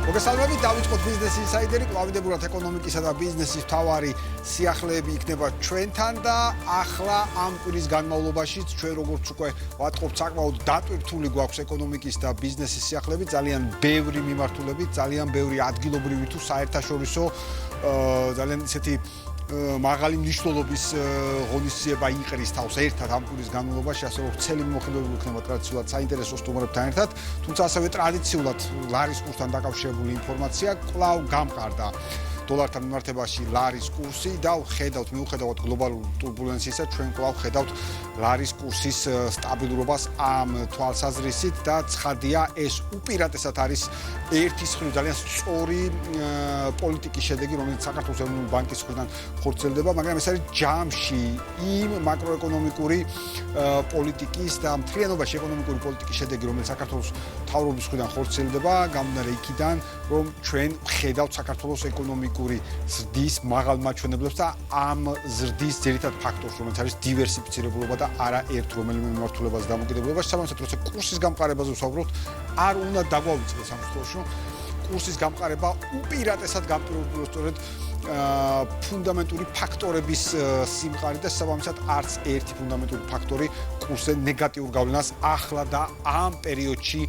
მოგესალმებით, დავიწყოთ ბიზნეს ინსაიდერი, კლავიდებურად ეკონომიკისა და ბიზნესის მთავარი სიახლეები იქნება ჩვენთან და ახლა ამ კვირის განმავლობაში ჩვენ როგორც უკვე ვატყობთ, საკმაოდ დატვირთული გვაქვს ეკონომიკის და ბიზნესის სიახლეები, ძალიან ბევრი მიმართულებით, ძალიან ბევრი ადგილობრივი თუ საერთაშორისო ძალიან ისეთი მაღალი მნიშვნელობის ღონისძიება იყრის თავს ერთად ამ კვირის განმავლობაში, ასე რომ ვრცელი მიმოხილვები იქნება ტრადიციულად საინტერესო სტუმრებთან ერთად, თუმცა ასევე ტრადიციულად ლარის კურსთან დაკავშირებული ინფორმაცია კვლავ გამყარდა დოლართან მიმართებაში ლარის კურსი და მიუხედავად გლობალურ ტურბულენციისა, ჩვენ კვლავ ხედავთ ლარის კურსის სტაბილურობას ამ თვალსაზრისით და ცხადია ეს უპირატესად არის ერთის მხრივ ძალიან სწორი პოლიტიკის შედეგი, რომელიც საქართველოს ეროვნული ბანკის მხრიდან ხორციელდება, მაგრამ ეს არის ჯამში იმ მაკროეკონომიკური პოლიტიკის და მთლიანობაში ეკონომიკური პოლიტიკის შედეგი, რომელიც საქართველოს მთავრობის მხრიდან ხორციელდება, გამომდინარე იქიდან, რომ ჩვენ ვხედავთ საქართველოს ეკონომიკური ზრდის მაღალ მაჩვენებლებს და ამ ზრდის ძირითად ფაქტორს, რომელიც არის დივერსიფიცირებულობა და არა ერთ რომელიმე მიმართულებაზე დამოკიდებულება. Სამაგიეროდ, როცა კურსის გამყარებაზე ვსაუბრობთ, არ უნდა დაგვავიწყდეს ამ შემთხვევაში კურსის გამყარება უპირატესად განპირობებულებს სწორედ ფუნდამენტური ფაქტორების სიმყარით და შესაბამისად არც ერთი ფუნდამენტური ფაქტორი კურსზე ნეგატიურ გავლენას ახლა და ამ პერიოდში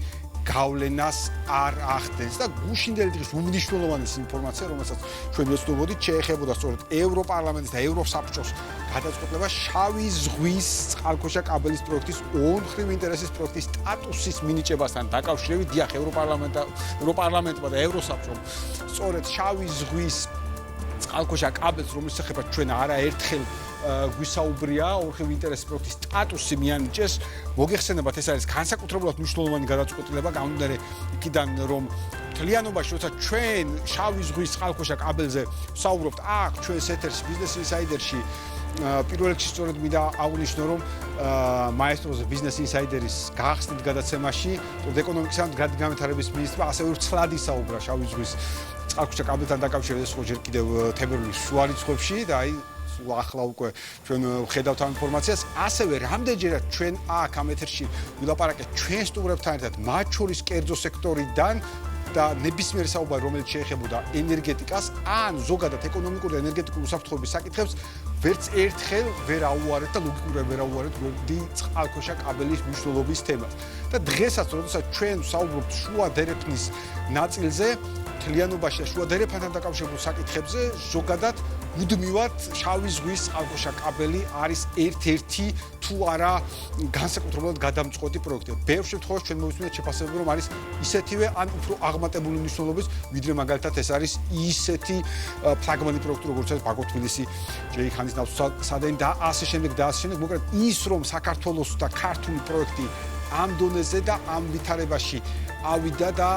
გავლენას არ ახდენს და გუშინდელი დღის უმნიშვნელოვანესი ინფორმაცია, რომელსაც ჩვენ ვეცნობოდით, შეეხებოდა სწორედ ევროპარლამენტის და ევროსაბჭოს გადაწყვეტილება შავი ზღვის წყალქვეშა კაბელის პროექტის ორმხრივ ინტერესის პროექტის სტატუსის მინიჭებასთან დაკავშირებით. დიახ, ევროპარლამენტმა და ევროსაბჭომ სწორედ შავი ზღვის წყალქვეშა კაბელს, რომელიც ეხება ჩვენ არაერთხელ გვისაუბრია, ორმხრივ ინტერესის პროექტის სტატუსი მიანიჭეს. მოგეხსენებათ, ეს არის განსაკუთრებულად მნიშვნელოვანი გადაწყვეტილება, გამომდინარე იქიდან, რომ მთლიანობაში, როცა ჩვენ შავი ზღვის წყალქვეშა კაბელზე ვსაუბრობთ, ჩვენს ეთერში, ბიზნეს ინსაიდერში, პირველ რიგში სწორედ მინდა აღვნიშნო, რომ მაესტროზე ბიზნეს ინსაიდერის გახსნით გადაცემაში, სწორედ ეკონომიკისა და განვითარების მინისტრმა ასევე ვრცლად ისაუბრა შავი ზღვის წყალქვეშა კაბელთან დაკავშირებით, ხო ჯერ კიდევ თებერვლის შუა რიცხვებში და ახლა უკვე ჩვენ ვხედავთ ამ ინფორმაციას, ასევე რამდენჯერაც ჩვენ აქ ამ ეთერში ვილაპარაკეთ ჩვენ სტუმრებთან ერთად, მათ შორის კერძო სექტორიდან და ნებისმიერ საუბარი, რომელიც შეეხებოდა ენერგეტიკას, ან ზოგადად ეკონომიკური და ენერგეტიკული უსაფრთხოების საკითხებს, ვერც ერთხელ ვერ აუარეთ და ლოგიკურად ვერ აუარეთ რომდი წყალქვეშა კაბელის მნიშვნელობის თემას. და დღესაც, როდესაც ჩვენ ვსაუბრობთ შუა დერეფნის ნაწილზე, მთლიანობაში და შუა დერეფნთან დაკავშირებულ საკითხებზე, ზოგადად მუდმივად შავი ზღვის წყალქვეშა კაბელი არის ერთ-ერთი თუ არა განსაკუთრებულად გადამწყვეტი პროექტი. ბევრ შემთხვევაში ჩვენ მოვისმინეთ შეფასებები, რომ არის ისეთივე ან უფრო აღმატებული მნიშვნელობის, ვიდრე მაგალითად ეს არის ისეთი ფლაგმანი პროექტი, როგორც არის ბაქო-თბილისი, ჯეიხანის ნავთობსადენი და ასე შემდეგ. მოკლედ ის, რომ საქართველოს და ქართული პროექტი ამ დონეზე და ამ ვითარებაში ავიდა და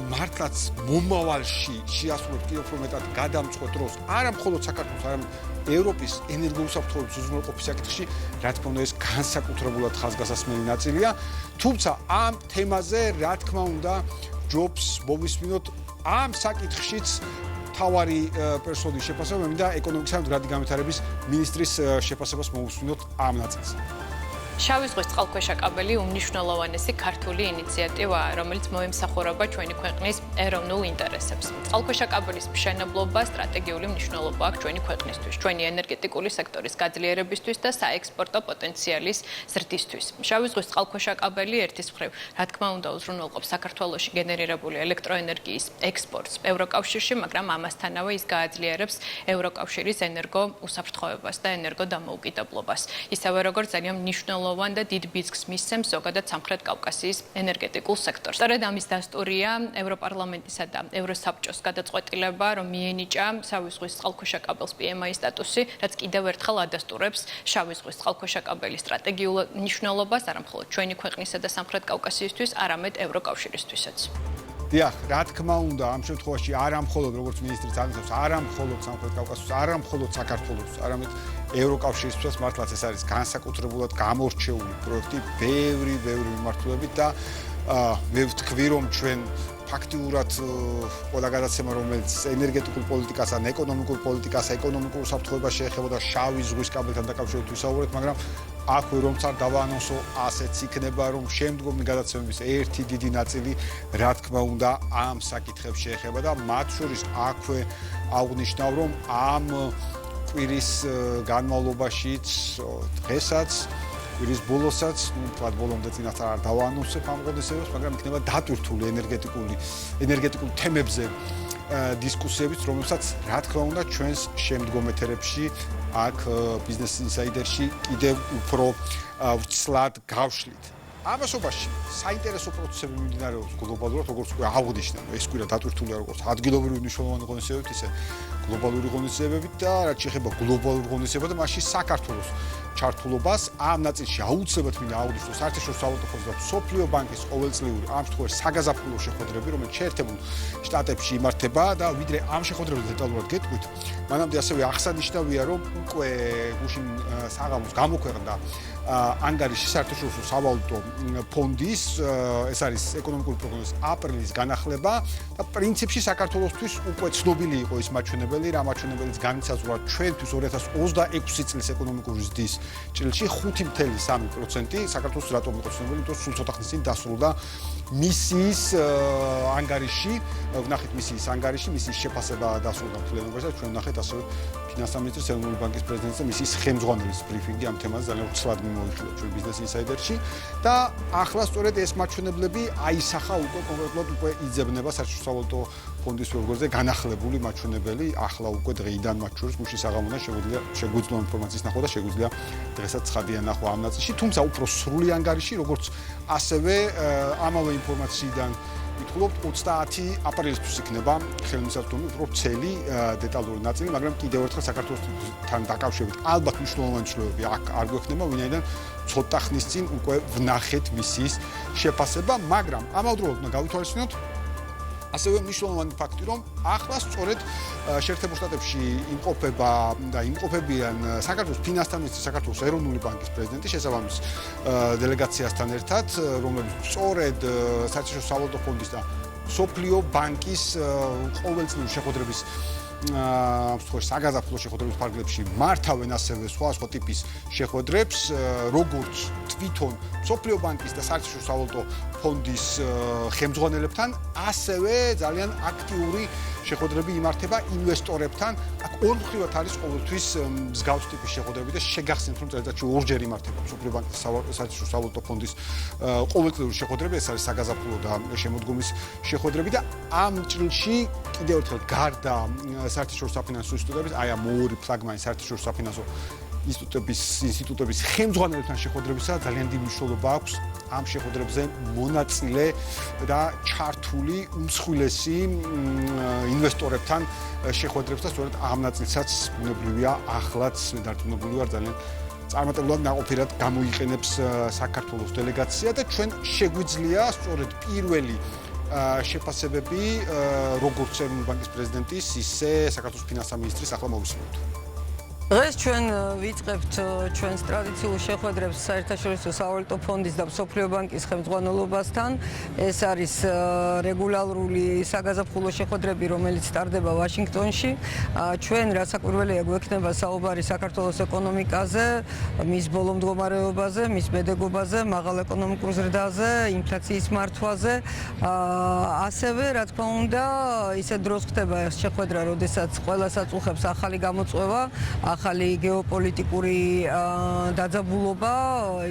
მართლაც მომავალში შეასრულებს კიდევ უფრო მეტად გადამწყვეტ დროს, არა მხოლოდ საქართველოს, არამედ ევროპის ენერგოუსაფრთხოების უზრუნველყოფის საკითხში, რა თქმა უნდა, ეს განსაკუთრებულად ხაზგასასმელი ნაწილია. თუმცა ამ თემაზე, რა თქმა უნდა, ჯობს მოვისმინოთ ამ საკითხშიც თავარი პერსონის შეფასება, მინდა ეკონომიკისა და განვითარების მინისტრის შეფასებას მოვისმინოთ ამ ნაწილზე. შავი ზღვის წყალქვეშა კაბელი უმნიშვნელოვანესი ქართული ინიციატივაა, რომელიც მოემსახურება ჩვენი ქვეყნის ეროვნულ ინტერესებს. წყალქვეშა კაბელის მშენებლობა სტრატეგიული მნიშვნელობა აქვს ჩვენი ქვეყნისთვის, ჩვენი ენერგეტიკული სექტორის გაძლიერებისთვის და საექსპორტო პოტენციალის ზრდისთვის. შავი ზღვის წყალქვეშა კაბელი ერთის მხრივ, რა თქმა უნდა, უზრუნველყოფს საქართველოში გენერირებული ელექტროენერგიის ექსპორტს ევროკავშირში, მაგრამ ამასთანავე ის გააძლიერებს ევროკავშირის ენერგო უსაფრთხოებას და ენერგო დამოუკიდებლობას. ისევე როგორც ძალიან მნიშვნელოვანი და დიდ ბიძგს მისცემს ზოგადად სამხრეთ კავკასიის ენერგეტიკულ სექტორს. სწორედ ამის დასტურია ევროპარლამენტისა და ევროსაბჭოს გადაწყვეტილება, რომ მიენიჭა შავი ზღვის წყალქვეშა კაბელს PMI სტატუსი, რაც კიდევ ერთხელ ადასტურებს შავი ზღვის წყალქვეშა კაბელის სტრატეგიულ მნიშვნელობას, არა მხოლოდ ჩვენი ქვეყნისა და სამხრეთ კავკასიისთვის, არამედ ევროკავშირისთვისაც. დიახ, რა თქმა უნდა, ამ შემთხვევაში არა მხოლოდ როგორც მინისტრიც აღნიშნავს, არა მხოლოდ სამხრეთ კავკასიას, არა მხოლოდ საქართველოს, არამედ ევროკავშირისთვისაც მართლაც ეს არის განსაკუთრებულად გამორჩეული პროექტი, ბევრი მიმართულებით და მე ვთქვი, რომ ჩვენ ფაქტიურად ყველა გადაცემა, რომელიც ენერგეტიკულ პოლიტიკას ან ეკონომიკურ პოლიტიკას, ეკონომიკურ უსაფრთხოებას შეეხებოდა შავი ზღვის კაბელთან დაკავშირებით ვისაუბრეთ, მაგრამ აქვე რომ არ დავაანონსო, ასეც იქნება, რომ შემდგომი გადაცემების ერთი დიდი ნაწილი, რა თქმა უნდა, ამ საკითხებს შეეხება და მათ შორის აქვე აღნიშნავ, რომ ამ კვირის განმავლობაშიც დღესაც კვირის ბოლოსაც, თქვათ ბოლომდე წინათ არ დავაანონსებ ამ ღონისძიებას, მაგრამ იქნება დატვირთული ენერგეტიკულ თემებზე დისკუსიებიც, რომელსაც რა თქმა უნდა ჩვენს შემდგომ ეთერებში აქ ბიზნეს ინსაიდერში კიდევ უფრო ვცლად გავშლით. ამასობაში საინტერესო პროცესები მიმდინარეობს გლობალურად, როგორც უკვე აღნიშნა, ეს კვირა დატვირთულია როგორც ადგილობრივი მნიშვნელოვანი ღონისძიებებით, ისე გლობალური ღონისძიებებით და რაც შეეხება გლობალურ ღონისძიებებს და მასში საქართველოს ჩართულობას ამ ნაწილში აუცილებლად მინდა აღვნიშნო საერთაშორისო სავალუტო ფონდის და მსოფლიო ბანკის ყოველწლიური ამ შემთხვევაში საგაზაფხულო შეხვედრები, რომელიც შეერთებულ შტატებში იმართება და ვიდრე ამ შეხვედრებზე დეტალურად გეტყვით, მანამდე ასევე აღსანიშნავია, რომ უკვე გუშინ საღამოს გამოქვეყნდა ანგარიში საერთაშორისო სავალუტო ფონდის, ეს არის ეკონომიკური პროგნოზის აპრილის განახლება და პრინციპში საქართველოსთვის უკვე ცნობილი იყო ის მაჩვენებელი, რა მაჩვენებელიც განიცაძვრა ჩვენთვის 2026 წლის ეკონომიკური ზრდის ჭრილში 5.3%. საქართველოს რატომ იყო ცნობილი? იმიტომ სულ ცოტა ხნის წინ დასრულდა მისიის ანგარიში, ვნახეთ მისიის ანგარიში, მისიის შეფასება დასრულდა მთლიანობაში და ჩვენ ვნახეთ ასევე ფინანსთა მინისტრის, ეროვნული ბანკის პრეზიდენტის და მისიის ხელმძღვანელის ბრიფინგი ამ თემაზე ძალიან უცვლად მიმოიხილეთ ჩვენ ბიზნეს ინსაიდერში და ახლა სწორედ ეს მაჩვენებლები აისახა უკვე კონკრეტულად უკვე იძებნება საერთაშორისო სავალუტო ფონდის პროგნოზზე განახლებული მაჩვენებელი ახლა უკვე დღეიდან მათ შორის გუშინ საღამოდან შეგვიძლია ინფორმაციის ნახვა და შეგვიძლია დღესაც ცხადია ნახვა ამ ნაწილში, თუმცა უფრო სრული ანგარიში, როგორც ასევე ამავე ინფორმაციიდან ვიტყულებთ 30 აპრილისთვის იქნება ხელმისაწვდომი უფრო ცელი დეტალური ნაწილი, მაგრამ კიდევ ერთხელ საქართველოსთან დაკავშირებით ალბათ მნიშვნელოვანი ცვლილებები აქ არ გვექნება, ვინაიდან ცოტა ხნის წინ უკვე ვნახეთ მისიის შეფასება, მაგრამ ამავდროულად უნდა გავითვალისწინოთ ასევე მნიშვნელოვანი ფაქტი, რომ ახლა სწორედ შეერთებულ შტატებში იმყოფება და იმყოფებიან საქართველოს ფინანსთა მინისტრი, საქართველოს ეროვნული ბანკის პრეზიდენტი შესაბამის დელეგაციასთან ერთად, რომლებიც სწორედ საერთაშორისო სავალუტო ფონდის და მსოფლიო ბანკის ყოველწლიური შეხვედრების საგაზაფხულო შეხვედრების ფარგლებში მართავენ ასევე სხვა ტიპის შეხვედრებს, როგორც თვითონ მსოფლიო ბანკის და საერთაშორისო სავალუტო ფონდის ხელმძღვანელებთან, ასევე ძალიან აქტიური შეხვედრები იმართება ინვესტორებთან. აქ ორ მხრივად არის ყოველთვის მსგავს ტიპის შეხვედრები და შეგახსენებთ, რომ წელიწადში ორჯერ იმართება მსოფლიო ბანკის და საერთაშორისო სავალუტო ფონდის ყოველწლიური შეხვედრები, ეს არის საგაზაფხულო და შემოდგომის შეხვედრები და ამ ჭრილში კიდევ ერთხელ გარდა საერთაშორისო საფინანსო ინსტიტუტების, აი ამ ორი ფლაგმანი საერთაშორისო საფინანსო ინსტიტუტების ხელმძღვანელებთან შეხვედრებისა ძალიან დიდი მნიშვნელობა აქვს ამ შეხვედრებზე მონაწილე და ჩართული უმსხვილესი ინვესტორებთან შეხვედრებს და სწორედ ამ ნაწილსაც ბუნებრივია ახლაც დარწმუნებული ვარ ძალიან წარმატებულად ნაყოფიერად გამოიყენებს საქართველოს დელეგაცია და ჩვენ შეგვიძლია სწორედ პირველი შეფასებები როგორც ეროვნული ბანკის პრეზიდენტის, ისე საქართველოს ფინანსთა მინისტრის ახლა მოვისმინოთ. დღეს ჩვენ ვიწყებთ ჩვენს ტრადიციულ შეხვედრებს საერთაშორისო სავალუტო ფონდის და მსოფლიო ბანკის ხელმძღვანელობასთან. ეს არის რეგულარული საგაზაფხულო შეხვედრები, რომელიც ტარდება ვაშინგტონში. ჩვენ რასაკვირველია გვექნება საუბარი საქართველოს ეკონომიკაზე, მის ბოლო მდგომარეობაზე, მის მედეგობაზე, მაღალ ეკონომიკურ ზრდაზე, ინფლაციის მართვაზე. ასევე, რა თქმა უნდა, ისეთ დროს ხდება ეს შეხვედრა, როდესაც ყველას აწუხებს ახალი გამოწვევა, ახალი გეოპოლიტიკური დაძაბულობა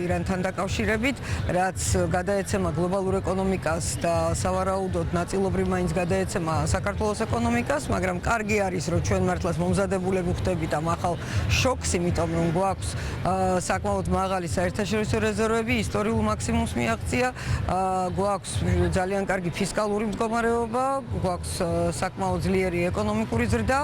ირანთან დაკავშირებით, რაც გადაეცემა გლობალურ ეკონომიკას და სავარაუდოდ ნაწილობრივ მაინც გადაეცემა საქართველოს ეკონომიკას, მაგრამ კარგი არის, რომ ჩვენ მართლაც მომზადებულები ვხდებით ამ ახალ შოკს, იმიტომ რომ გვაქვს საკმაოდ მაღალი საერთაშორისო რეზერვები, ისტორიულ მაქსიმუმს მიაღწია, გვაქვს ძალიან კარგი ფისკალური მდგომარეობა, გვაქვს საკმაოდ ძლიერი ეკონომიკური ზრდა,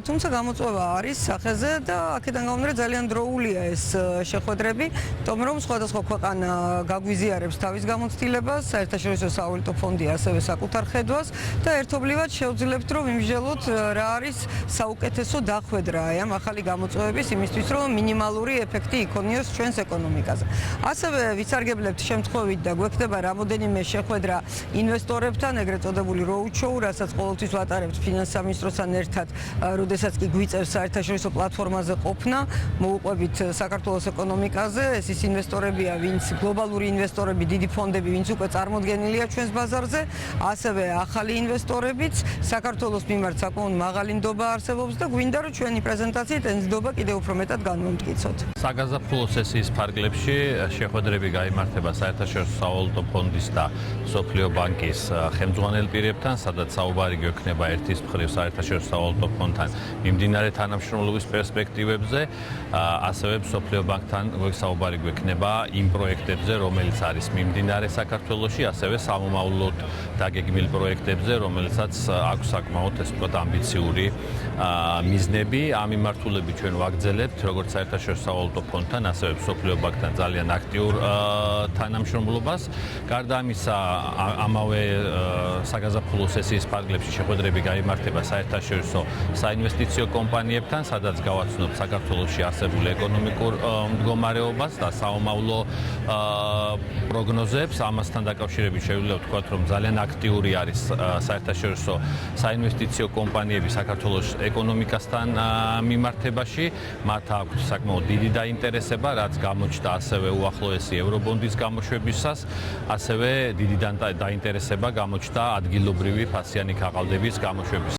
თუმცა გამოწვევა არის სახეზე და აქედან გამომდინარე ძალიან დროულია ეს შეხვედრები, იმიტომ რომ სხვადასხვა ქვეყანა გაგვიზიარებს თავის გამოცდილებას, საერთაშორისო სავალუტო ფონდი ასევე საკუთარ ხედვას და ერთობლივად შევძლებთ, რომ ვიმსჯელოთ რა არის საუკეთესო დახვედრა ამ ახალი გამოწვევების იმისთვის, რომ მინიმალური ეფექტი იქონიოს ჩვენს ეკონომიკაზე. ასევე ვიცარგებლებთ შემთხვევით და გვექნება რამოდენიმე შეხვედრა ინვესტორებთან, ეგრეთ წოდებული road show, რასაც ყოველთვის ვატარებთ ფინანსთა მინისტრთან ერთად, როდესაც კი გვიწევს საერთაშორისო პლატფორმაზე ყოფნა, მოუყვებით საქართველოს ეკონომიკაზე. ეს ის ინვესტორებია, ვინც გლობალური ინვესტორები, დიდი ფონდები, ვინც უკვე წარმოდგენილია ჩვენს ბაზარზე, ასევე ახალი ინვესტორებიც. საქართველოს მიმართ საკმაოდ მაღალი ნდობა არსებობს და გვინდა რომ ჩვენი პრეზენტაციით ეს ნდობა კიდევ უფრო მეტად განვამტკიცოთ. საგაზაფხულო სესიის ფარგლებში შეხვედრები გაიმართება საერთაშორისო სავალუტო ფონდის და მსოფლიო ბანკის ხელმძღვანელ პირებთან, სადაც საუბარი გვექნება ერთის მხრივ საერთაშორისო სავალუტო ფონდთან მიმდინარე თანამშრომლობის პერსპექტივებზე, ასევე მსოფლიო ბანკთან საუბარი გვექნება იმ პროექტებზე, რომელიც არის მიმდინარე საქართველოში, ასევე სამომავლოდ დაგეგმილ პროექტებზე, რომელსაც აქვს საკმაოდ ეს ვთქვათ ამბიციური მიზნები. ამ მიმართულებით ჩვენ ვაგრძელებთ როგორც საერთაშორისო სავალუტო ფონდთან, ასევე მსოფლიო ბანკთან ძალიან აქტიურ თანამშრომლობას. გარდა ამისა, ამავე საგაზაფხულო სესიის ფარგლებში შეხვედრები გაიმართება საერთაშორისო საინვესტიციო კომპანიებთან, სადაც გავაცნობთ საქართველოში არსებულ ეკონომიკურ მდგომარეობას და საომავლო პროგნოზებს. ამასთან დაკავშირებით შეგვიძლია ვთქვათ, რომ ძალიან აქტიური არის საერთაშორისო საინვესტიციო კომპანიები საქართველოს ეკონომიკასთან მიმართებაში. მათ აქვს საკმაოდ დიდი დაინტერესება, რაც გამოჩნდა ასევე უახლოესი ევრობონდის გამოშვებისას, ასევე დიდი დაინტერესება გამოჩნდა ადგილობრივი ფასიანი ქაღალდების გამოშვების